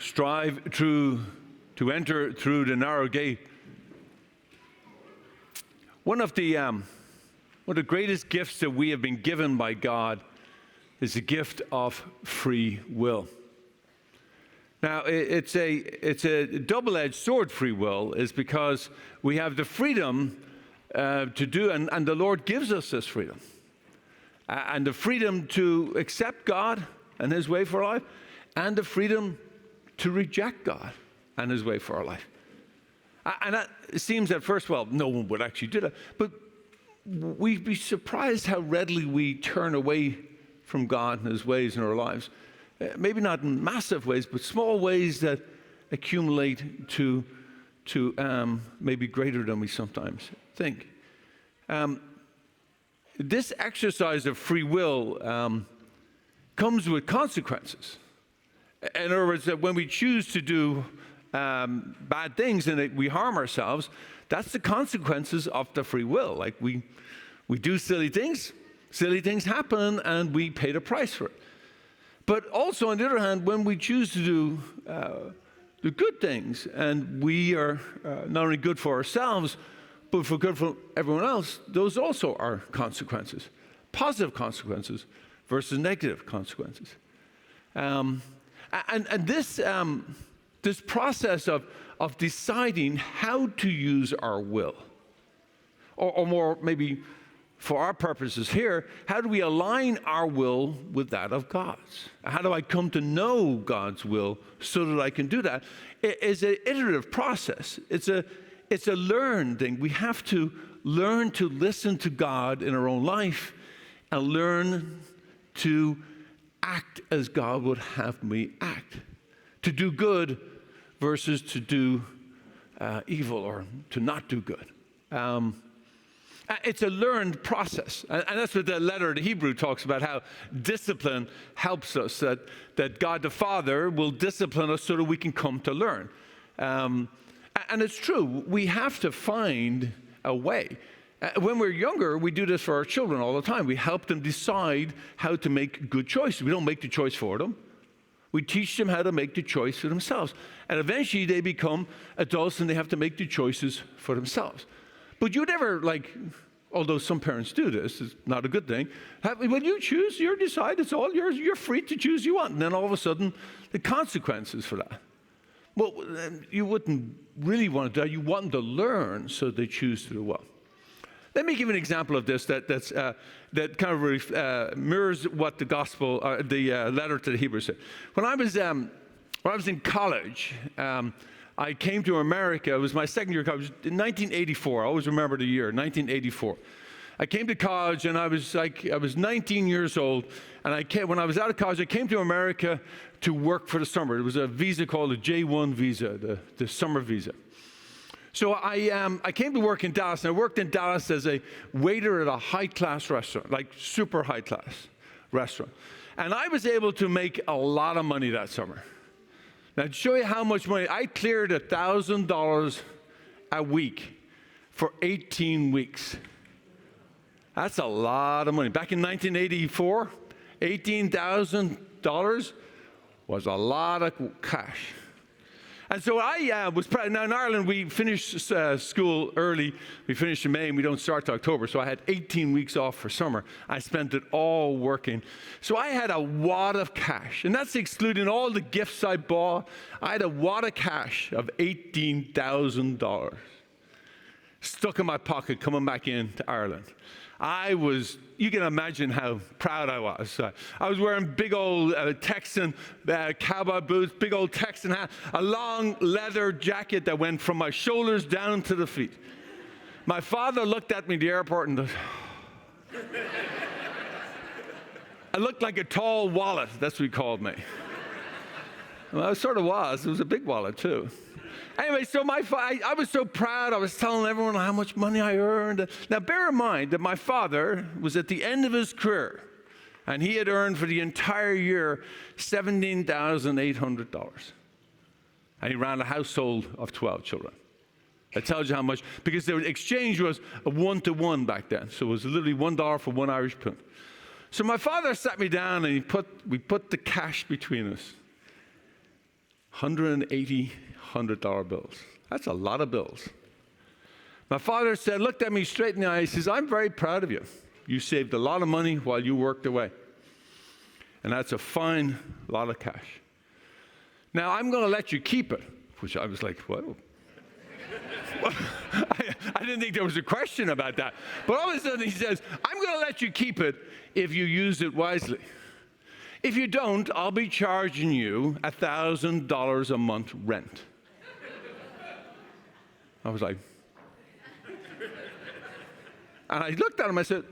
strive to enter through the narrow gate. One of the greatest gifts that we have been given by God is the gift of free will. Now, it's a double-edged sword, free will, is because we have the freedom to do, and the Lord gives us this freedom. And the freedom to accept God and His way for our life, and the freedom to reject God and His way for our life. And that seems at first, well, no one would actually do that. But we'd be surprised how readily we turn away from God and His ways in our lives. Maybe not in massive ways, but small ways that accumulate to maybe greater than we sometimes think. This exercise of free will comes with consequences. In other words, that when we choose to do bad things and we harm ourselves, that's the consequences of the free will. Like we do silly things happen, and we pay the price for it. But also, on the other hand, when we choose to do the good things, and we are not only good for ourselves, but for good for everyone else, those also are consequences. Positive consequences versus negative consequences. And this process of deciding how to use our will, or more maybe for our purposes here, how do we align our will with that of God's? How do I come to know God's will so that I can do that? It is an iterative process. It's a learned thing. We have to learn to listen to God in our own life and learn to act as God would have me act. To do good versus to do evil, or to not do good. It's a learned process. And that's what the letter of the Hebrew talks about, how discipline helps us, that God the Father will discipline us so that we can come to learn. And it's true, we have to find a way. When we're younger, we do this for our children all the time. We help them decide how to make good choices. We don't make the choice for them. We teach them how to make the choice for themselves. And eventually they become adults and they have to make the choices for themselves. But you never, although some parents do this, it's not a good thing. When you choose, you decide, it's all yours. You're free to choose you want. And then all of a sudden, the consequences for that. Well, you wouldn't really want to do that. You want them to learn so they choose to do well. Let me give an example of this that kind of mirrors what the gospel, the letter to the Hebrews said. When I was in college, I came to America. It was my second year of college in 1984. I always remember the year, 1984. I came to college, and I was 19 years old. And when I was out of college, I came to America to work for the summer. It was a visa called a J1 visa, the summer visa. So I came to work in Dallas, and I worked in Dallas as a waiter at a high-class restaurant, like super high-class restaurant. And I was able to make a lot of money that summer. Now, to show you how much money, I cleared $1,000 a week for 18 weeks. That's a lot of money. Back in 1984, $18,000 was a lot of cash. And so I was proud. Now in Ireland, we finished school early. We finished in May, and we don't start till October. So I had 18 weeks off for summer. I spent it all working. So I had a wad of cash, and that's excluding all the gifts I bought. I had a wad of cash of $18,000 stuck in my pocket coming back into Ireland. You can imagine how proud I was. I was wearing big old Texan cowboy boots, big old Texan hat, a long leather jacket that went from my shoulders down to the feet. My father looked at me at the airport and I looked like a tall wallet. That's what he called me. Well, I sort of was. It was a big wallet, too. Anyway, so I was so proud. I was telling everyone how much money I earned. Now, bear in mind that my father was at the end of his career, and he had earned for the entire year $17,800. And he ran a household of 12 children. That tells you how much, because the exchange was a 1-to-1 back then. So it was literally $1 for 1 Irish pound. So my father sat me down, and we put the cash between us. 180 $100 bills. That's a lot of bills. My father looked at me straight in the eye. He says, I'm very proud of you. You saved a lot of money while you worked away. And that's a fine lot of cash. Now, I'm going to let you keep it, which I was like, whoa. I didn't think there was a question about that. But all of a sudden he says, I'm going to let you keep it if you use it wisely. If you don't, I'll be charging you $1,000 a month rent. I was like, and I looked at him, I said,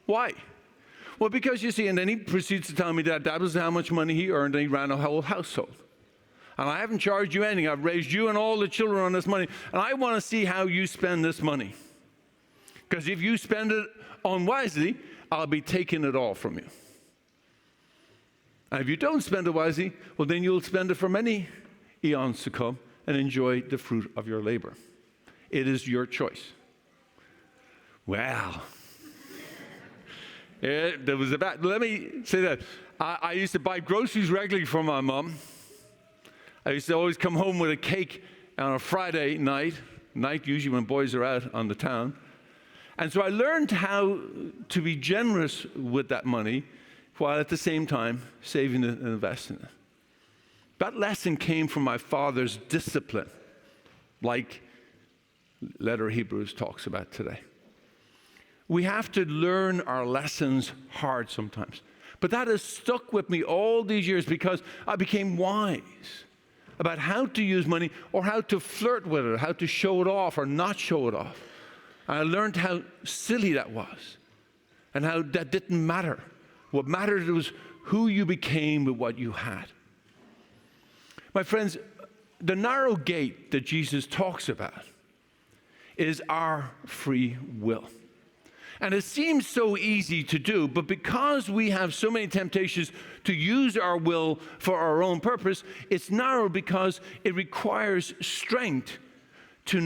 why? Well, because you see, and then he proceeds to tell me that was how much money he earned, and he ran a whole household. And I haven't charged you anything. I've raised you and all the children on this money, and I want to see how you spend this money. Because if you spend it unwisely, I'll be taking it all from you. And if you don't spend it wisely, well, then you'll spend it for many eons to come and enjoy the fruit of your labor. It is your choice. Well, let me say that. I used to buy groceries regularly for my mom. I used to always come home with a cake on a Friday night usually when boys are out on the town. And so I learned how to be generous with that money while at the same time saving it and investing it. That lesson came from my father's discipline, like letter of Hebrews talks about today. We have to learn our lessons hard sometimes. But that has stuck with me all these years because I became wise about how to use money or how to flirt with it, how to show it off or not show it off. And I learned how silly that was and how that didn't matter. What mattered was who you became with what you had. My friends, the narrow gate that Jesus talks about is our free will. And it seems so easy to do, but because we have so many temptations to use our will for our own purpose, it's narrow because it requires strength to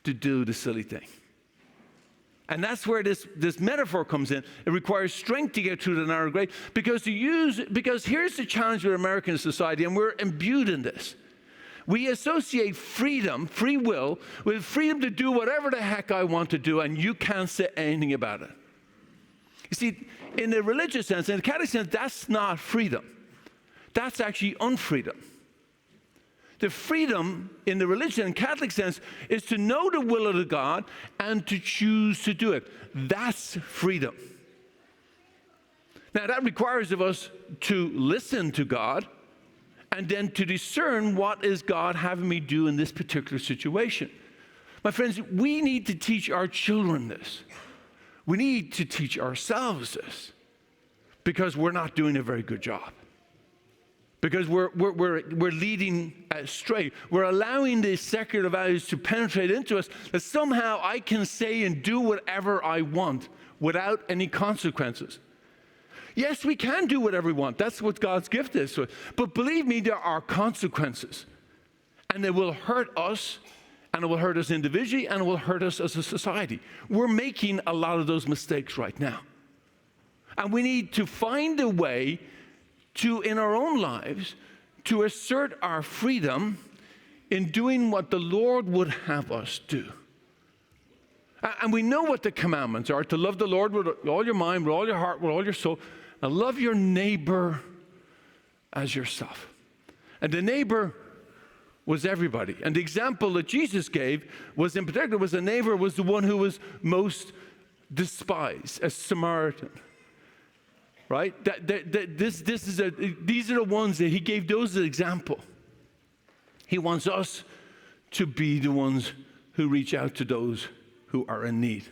do the silly thing. And that's where this metaphor comes in. It requires strength to get through the narrow gate because here's the challenge with American society, and we're imbued in this. We associate freedom, free will, with freedom to do whatever the heck I want to do, and you can't say anything about it. You see, in the religious sense, in the Catholic sense, that's not freedom. That's actually unfreedom. The freedom in the religious and Catholic sense is to know the will of the God and to choose to do it. That's freedom. Now, that requires of us to listen to God and then to discern what is God having me do in this particular situation. My friends, we need to teach our children this. We need to teach ourselves this because we're not doing a very good job. Because we're leading astray. We're allowing these secular values to penetrate into us that somehow I can say and do whatever I want without any consequences. Yes, we can do whatever we want. That's what God's gift is. But believe me, there are consequences. And it will hurt us, and it will hurt us individually, and it will hurt us as a society. We're making a lot of those mistakes right now. And we need to find a way to, in our own lives, to assert our freedom in doing what the Lord would have us do. And we know what the commandments are, to love the Lord with all your mind, with all your heart, with all your soul, and love your neighbor as yourself. And the neighbor was everybody. And the example that Jesus gave was, in particular, was the neighbor was the one who was most despised, a Samaritan. Right? These are the ones that he gave those as an example. He wants us to be the ones who reach out to those who are in need.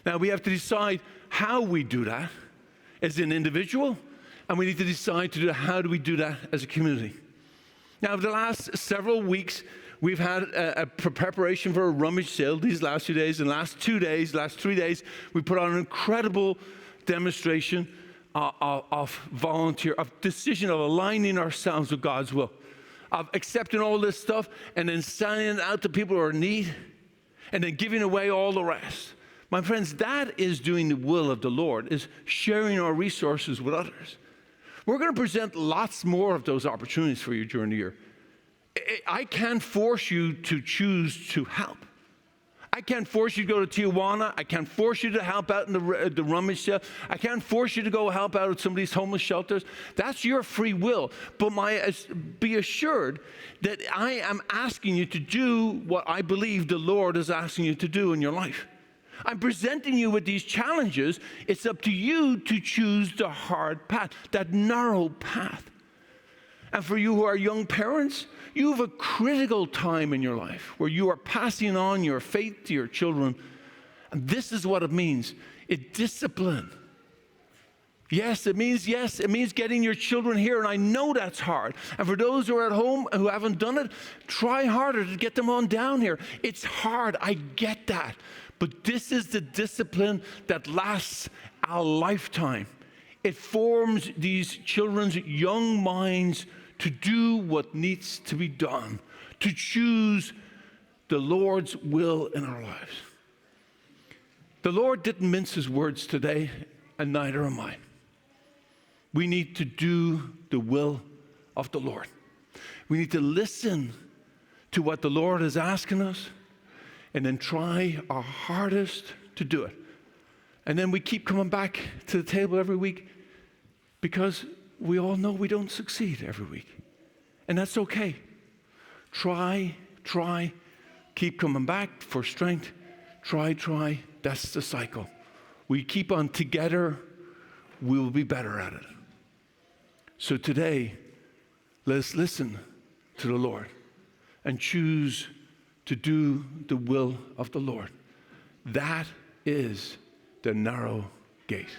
Now, we have to decide how we do that as an individual, and we need to decide to do how do we do that as a community. Now, over the last several weeks, we've had a preparation for a rummage sale these last few days. And last 3 days, we put on an incredible demonstration of volunteer, of decision, of aligning ourselves with God's will, of accepting all this stuff and then sending it out to people who are in need and then giving away all the rest. My friends, that is doing the will of the Lord, is sharing our resources with others. We're going to present lots more of those opportunities for you during the year. I can't force you to choose to help. I can't force you to go to Tijuana. I can't force you to help out in the rummage sale. I can't force you to go help out at some of these homeless shelters. That's your free will. But be assured that I am asking you to do what I believe the Lord is asking you to do in your life. I'm presenting you with these challenges. It's up to you to choose the hard path, that narrow path. And for you who are young parents, you have a critical time in your life where you are passing on your faith to your children. And this is what it means. It's discipline. Yes, it means getting your children here, and I know that's hard. And for those who are at home who haven't done it, try harder to get them on down here. It's hard, I get that. But this is the discipline that lasts a lifetime. It forms these children's young minds to do what needs to be done, to choose the Lord's will in our lives. The Lord didn't mince his words today, and neither am I. We need to do the will of the Lord. We need to listen to what the Lord is asking us, and then try our hardest to do it. And then we keep coming back to the table every week because we all know we don't succeed every week. And that's okay. Try, keep coming back for strength. Try. That's the cycle. We keep on together, we will be better at it. So today, let's listen to the Lord and choose to do the will of the Lord. That is the narrow gate.